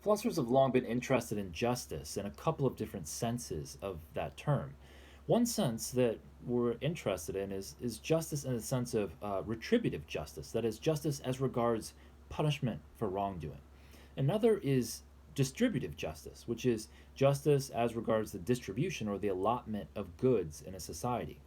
Philosophers have long been interested in justice in a couple of different senses of that term. One sense that we're interested in is justice in the sense of retributive justice, that is, justice as regards punishment for wrongdoing. Another is distributive justice, which is justice as regards the distribution or the allotment of goods in a society.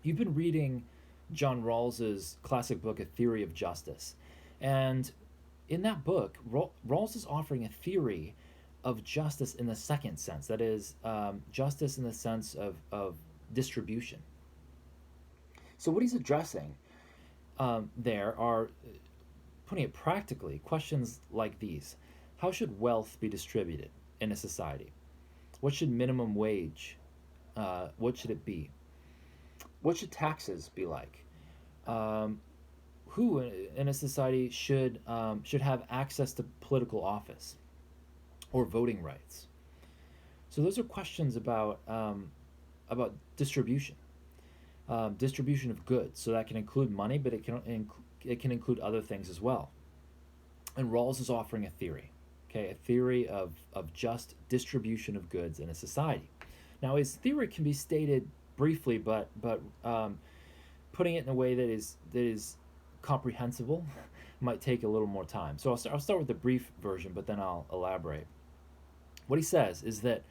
You've been reading John Rawls's classic book, A Theory of Justice. And in that book, Rawls is offering a theory of justice in the second sense. That is, justice in the sense of distribution. So, what he's addressing there are, putting it practically, questions like these: how should wealth be distributed in a society? What should minimum wage, what should it be? What should taxes be like? Um, who in a society should have access to political office or voting rights? So those are questions about distribution, distribution of goods. So that can include money, but it can include other things as well. And Rawls is offering a theory, okay, a theory of just distribution of goods in a society. Now his theory can be stated briefly, but putting it in a way that is comprehensible might take a little more time. So I'll start with the brief version, but then I'll elaborate. What he says is that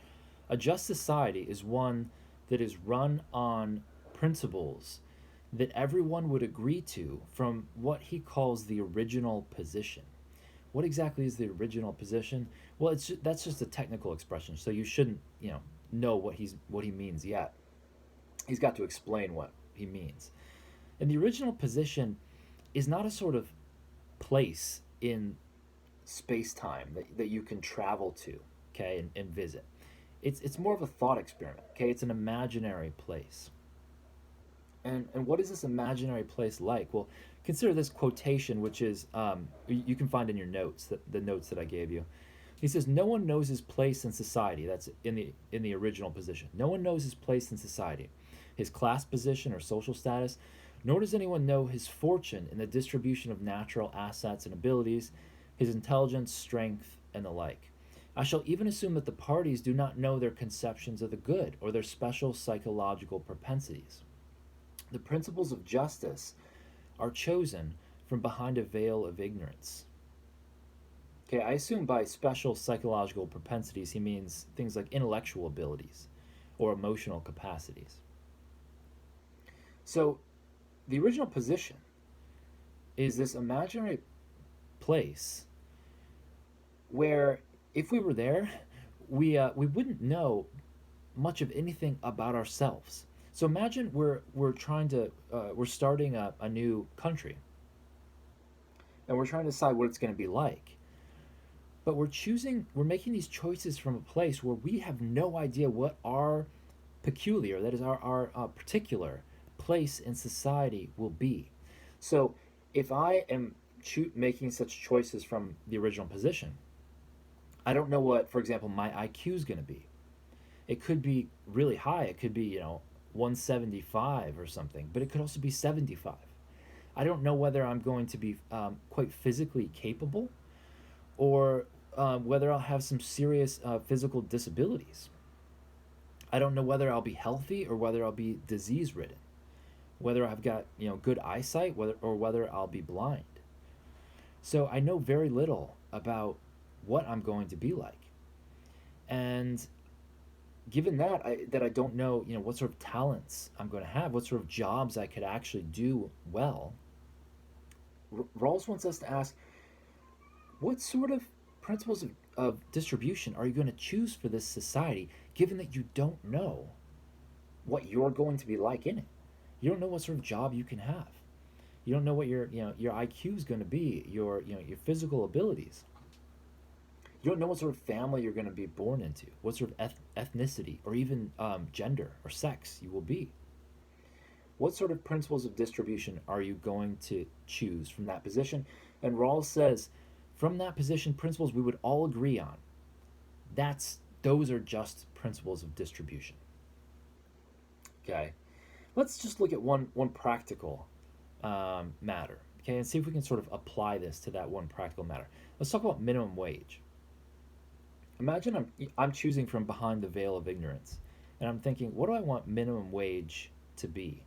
a just society is one that is run on principles that everyone would agree to from what he calls the original position. What exactly is the original position? Well, that's just a technical expression, so you shouldn't know what he means yet. He's got to explain what he means. And the original position is not a sort of place in space time that you can travel to, okay, and visit. It's more of a thought experiment, okay? It's an imaginary place. And what is this imaginary place like? Well, consider this quotation, which is you can find in your notes, the notes that I gave you. He says, "No one knows his place in society." That's in the original position. No one knows his place in society, his class position or social status, nor does anyone know his fortune in the distribution of natural assets and abilities, his intelligence, strength, and the like. I shall even assume that the parties do not know their conceptions of the good or their special psychological propensities. The principles of justice are chosen from behind a veil of ignorance. Okay, I assume by special psychological propensities he means things like intellectual abilities or emotional capacities. So, the original position is this imaginary place where if we were there, we wouldn't know much of anything about ourselves. So imagine we're trying to we're starting a new country and we're trying to decide what it's going to be like. But we're making these choices from a place where we have no idea what our peculiar, that is our particular place in society will be. So if I am making such choices from the original position, I don't know what, for example, my IQ is going to be. It could be really high. It could be, 175 or something, but it could also be 75. I don't know whether I'm going to be quite physically capable or whether I'll have some serious physical disabilities. I don't know whether I'll be healthy or whether I'll be disease ridden, whether I've got good eyesight, whether I'll be blind. So I know very little about what I'm going to be like, and given that I don't know what sort of talents I'm going to have, what sort of jobs I could actually do well. Rawls wants us to ask, what sort of principles of distribution are you going to choose for this society, given that you don't know what you're going to be like in it? You don't know what sort of job you can have. You don't know what your IQ is going to be, your physical abilities. You don't know what sort of family you're going to be born into, what sort of ethnicity or even gender or sex you will be. What sort of principles of distribution are you going to choose from that position? And Rawls says, from that position, principles we would all agree on. Those are just principles of distribution. Okay, let's just look at one practical matter. Okay, and see if we can sort of apply this to that one practical matter. Let's talk about minimum wage. Imagine I'm choosing from behind the veil of ignorance, and I'm thinking, what do I want minimum wage to be?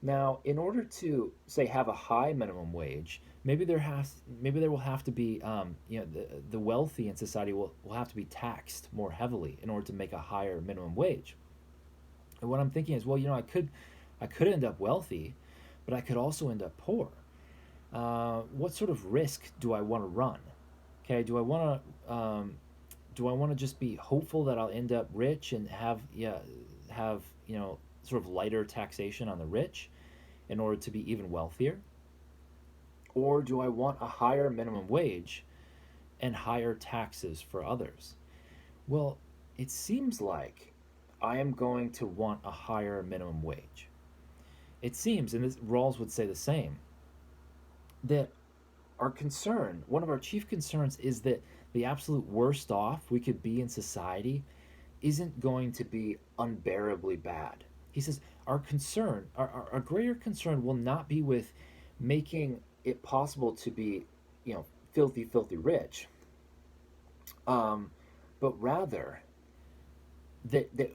Now, in order to say have a high minimum wage, maybe there will have to be the wealthy in society will have to be taxed more heavily in order to make a higher minimum wage. And what I'm thinking is, well, I could end up wealthy, but I could also end up poor. What sort of risk do I want to run? Okay, do I want to just be hopeful that I'll end up rich and have sort of lighter taxation on the rich in order to be even wealthier? Or do I want a higher minimum wage and higher taxes for others? Well, it seems like I am going to want a higher minimum wage. It seems, and Rawls would say the same, that one of our chief concerns, is that the absolute worst off we could be in society isn't going to be unbearably bad. He says our greater concern will not be with making it possible to be, filthy, filthy rich, um, but rather that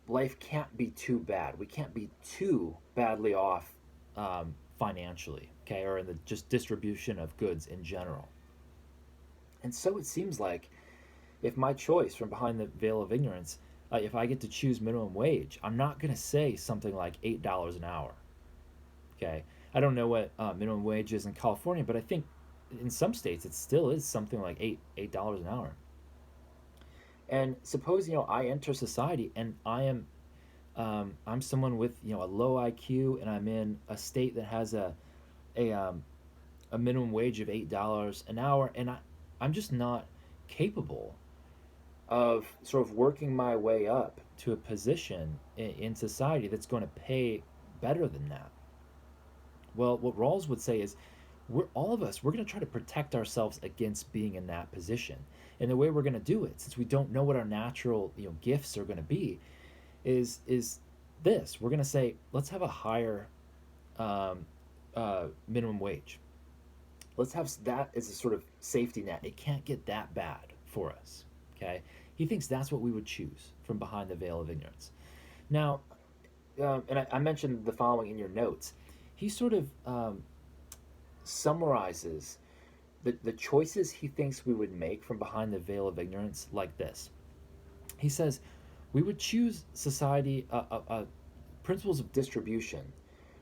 life can't be too bad. We can't be too badly off financially, okay, or in the just distribution of goods in general. And so it seems like if my choice from behind the veil of ignorance, if I get to choose minimum wage, I'm not going to say something like $8 an hour. Okay, I don't know what minimum wage is in California, but I think in some states it still is something like $8 an hour. And suppose I enter society and I'm someone with a low IQ, and I'm in a state that has a a minimum wage of $8 an hour, and I'm just not capable of sort of working my way up to a position in society that's going to pay better than that. Well, what Rawls would say is, we're going to try to protect ourselves against being in that position. And the way we're going to do it, since we don't know what our natural gifts are going to be, is this: we're going to say, let's have a higher minimum wage. Let's have that as a sort of safety net. It can't get that bad for us. Okay, he thinks that's what we would choose from behind the veil of ignorance. Now, and I mentioned the following in your notes. He sort of summarizes the choices he thinks we would make from behind the veil of ignorance like this. He says we would choose society, principles of distribution,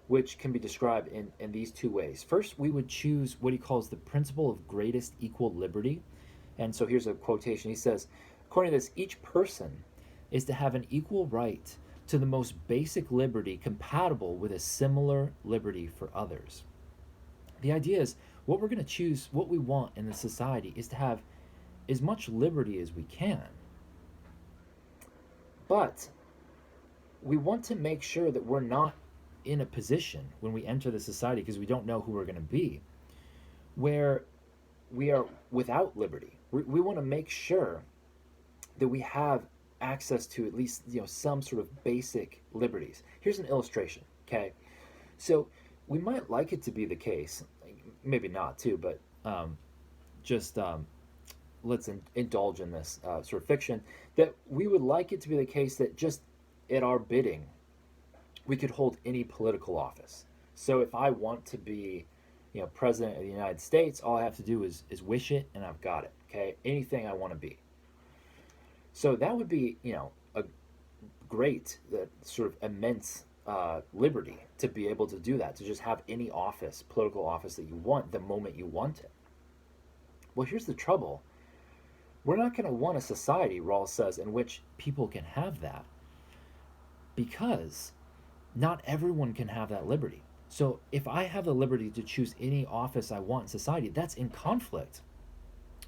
which can be described in these two ways. First, we would choose what he calls the principle of greatest equal liberty. And so here's a quotation. He says, according to this, each person is to have an equal right to the most basic liberty compatible with a similar liberty for others. The idea is, what we're going to choose, what we want in the society, is to have as much liberty as we can. But we want to make sure that we're not in a position when we enter the society, because we don't know who we're going to be, where we are without liberty. We want to make sure that we have access to at least some sort of basic liberties. Here's an illustration. Okay, so we might like it to be the case, maybe not too, but just let's indulge in this sort of fiction, that we would like it to be the case that just at our bidding we could hold any political office. So if I want to be president of the United States, all I have to do is wish it, and I've got it. Okay, anything I want to be. So that would be a great, sort of immense liberty to be able to do that, to just have any office, political office that you want the moment you want it. Well, here's the trouble. We're not going to want a society, Rawls says, in which people can have that, because not everyone can have that liberty. So if I have the liberty to choose any office I want in society, that's in conflict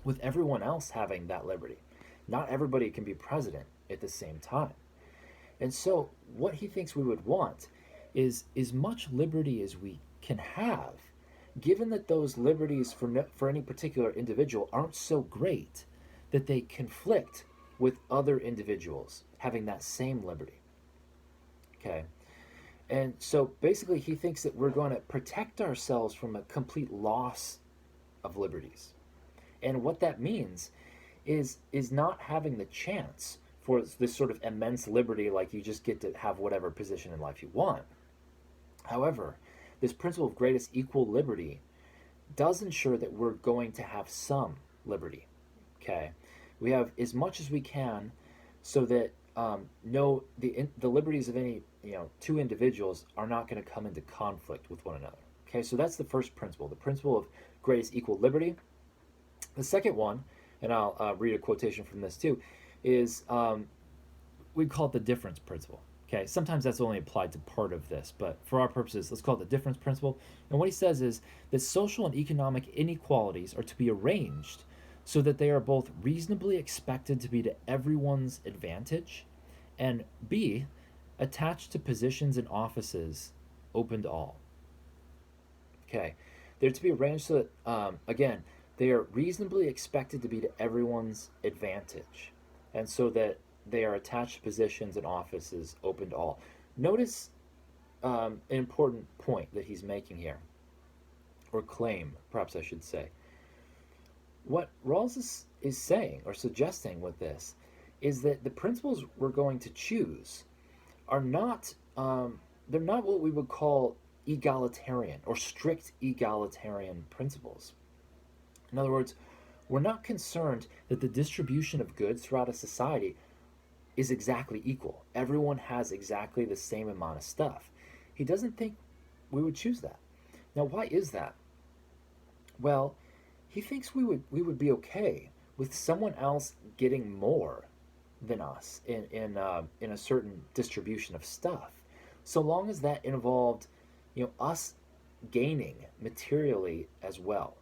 with everyone else having that liberty. Not everybody can be president at the same time. And so what he thinks we would want is as much liberty as we can have, given that those liberties for any particular individual aren't so great that they conflict with other individuals having that same liberty. Okay? And so basically he thinks that we're going to protect ourselves from a complete loss of liberties. And what that means is not having the chance for this sort of immense liberty, like you just get to have whatever position in life you want. However, this principle of greatest equal liberty does ensure that we're going to have some liberty. Okay, we have as much as we can, so that no the liberties of any two individuals are not going to come into conflict with one another. Okay, so that's the first principle, the principle of greatest equal liberty. The second one, and I'll read a quotation from this too, is we call it the difference principle. Okay, sometimes that's only applied to part of this, but for our purposes, let's call it the difference principle. And what he says is that social and economic inequalities are to be arranged so that they are both reasonably expected to be to everyone's advantage, and B, attached to positions and offices open to all. Okay, they're to be arranged so that, again, they are reasonably expected to be to everyone's advantage, and so that they are attached to positions and offices open to all. Notice an important point that he's making here, or claim, perhaps I should say. What Rawls is saying or suggesting with this is that the principles we're going to choose are not they're not what we would call egalitarian or strict egalitarian principles. In other words, we're not concerned that the distribution of goods throughout a society is exactly equal. Everyone has exactly the same amount of stuff. He doesn't think we would choose that. Now, why is that? Well, he thinks we would be okay with someone else getting more than us in a certain distribution of stuff, so long as that involved, us gaining materially as well.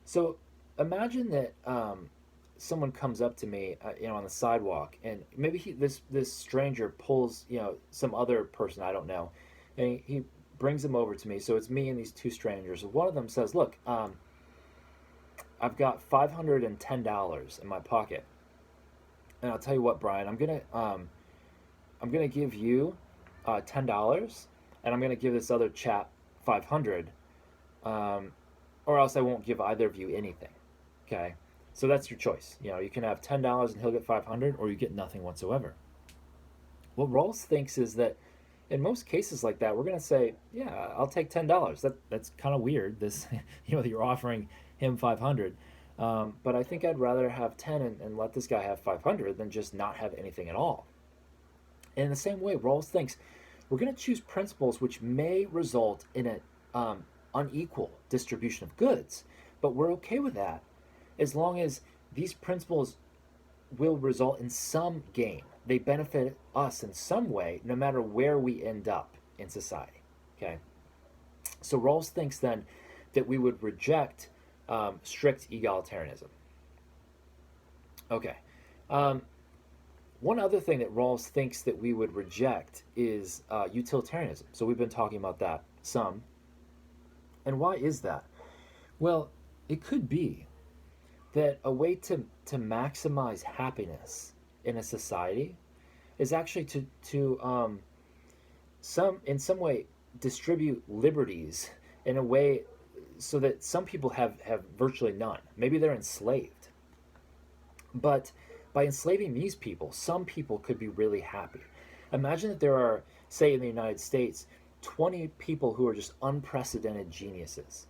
So imagine that someone comes up to me, on the sidewalk, and maybe this stranger pulls, some other person I don't know, and he brings them over to me. So it's me and these two strangers. One of them says, "Look, I've got $510 in my pocket, and I'll tell you what, Brian, I'm gonna give you $10, and I'm gonna give this other chap 500, or else I won't give either of you anything." Okay, so that's your choice. You can have $10 and he'll get 500, or you get nothing whatsoever. What Rawls thinks is that in most cases like that, we're going to say, "Yeah, I'll take $10." That's kind of weird. This, you're offering him 500, but I think I'd rather have 10 and let this guy have 500 than just not have anything at all. And in the same way, Rawls thinks we're going to choose principles which may result in an unequal distribution of goods, but we're okay with that as long as these principles will result in some gain. They benefit us in some way, no matter where we end up in society. Okay? So Rawls thinks then that we would reject strict egalitarianism. Okay. One other thing that Rawls thinks that we would reject is utilitarianism. So we've been talking about that some. And why is that? Well, it could be that a way to maximize happiness in a society is actually to in some way distribute liberties in a way so that some people have virtually none. Maybe they're enslaved. But by enslaving these people, some people could be really happy. Imagine that there are, say in the United States, 20 people who are just unprecedented geniuses.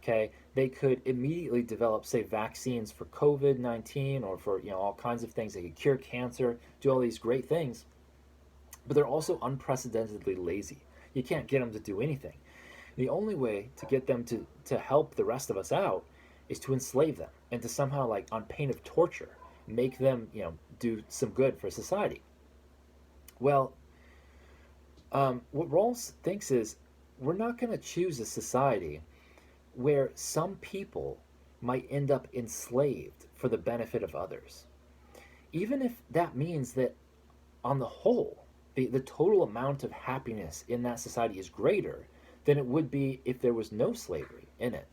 Okay, they could immediately develop, say, vaccines for COVID-19 or for all kinds of things. They could cure cancer, do all these great things, but they're also unprecedentedly lazy. You can't get them to do anything. The only way to get them to help the rest of us out is to enslave them and to somehow, like on pain of torture, make them do some good for society. Well, what Rawls thinks is we're not going to choose a society where some people might end up enslaved for the benefit of others. Even if that means that, on the whole, the total amount of happiness in that society is greater than it would be if there was no slavery in it.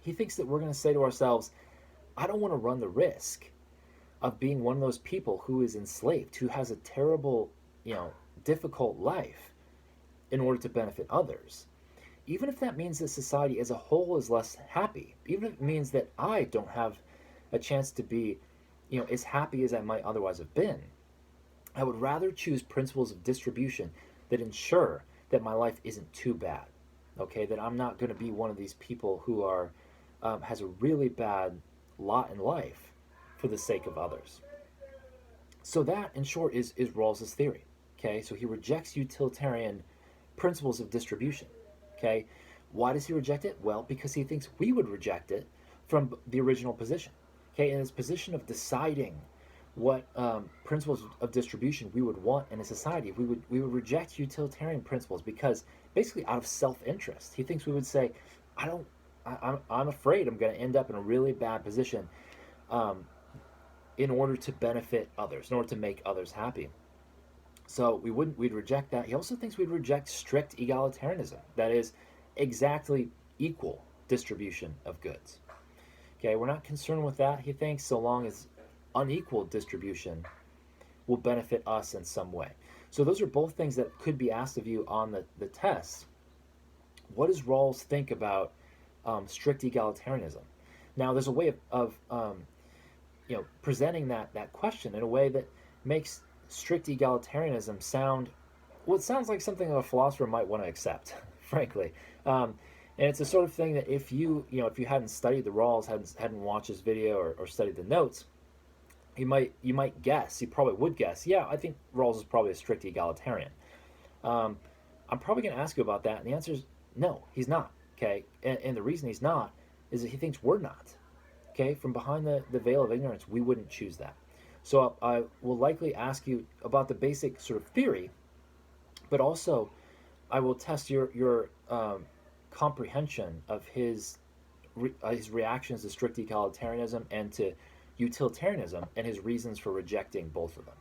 He thinks that we're going to say to ourselves, I don't want to run the risk of being one of those people who is enslaved, who has a terrible, difficult life in order to benefit others. Even if that means that society as a whole is less happy, even if it means that I don't have a chance to be, as happy as I might otherwise have been, I would rather choose principles of distribution that ensure that my life isn't too bad. Okay, that I'm not going to be one of these people who are has a really bad lot in life for the sake of others. So that, in short, is Rawls's theory. Okay, so he rejects utilitarian principles of distribution. Okay, why does he reject it? Well, because he thinks we would reject it from the original position. Okay, in his position of deciding what principles of distribution we would want in a society, we would reject utilitarian principles because basically out of self-interest, he thinks we would say, I don't, I'm afraid I'm going to end up in a really bad position um, in order to benefit others, in order to make others happy. So we'd reject that. He also thinks we'd reject strict egalitarianism. That is exactly equal distribution of goods. Okay, we're not concerned with that, he thinks, so long as unequal distribution will benefit us in some way. So those are both things that could be asked of you on the test. What does Rawls think about strict egalitarianism? Now, there's a way of presenting that question in a way that makes strict egalitarianism sound, well, it sounds like something a philosopher might want to accept, frankly. And it's the sort of thing that if you hadn't studied the Rawls, hadn't watched this video or studied the notes, you might guess, you probably would guess, yeah, I think Rawls is probably a strict egalitarian. Um, I'm probably going to ask you about that, and the answer is no, he's not. Okay, and the reason he's not is that he thinks we're not. Okay, from behind the veil of ignorance, we wouldn't choose that. So I will likely ask you about the basic sort of theory, but also I will test your comprehension of his reactions to strict egalitarianism and to utilitarianism and his reasons for rejecting both of them.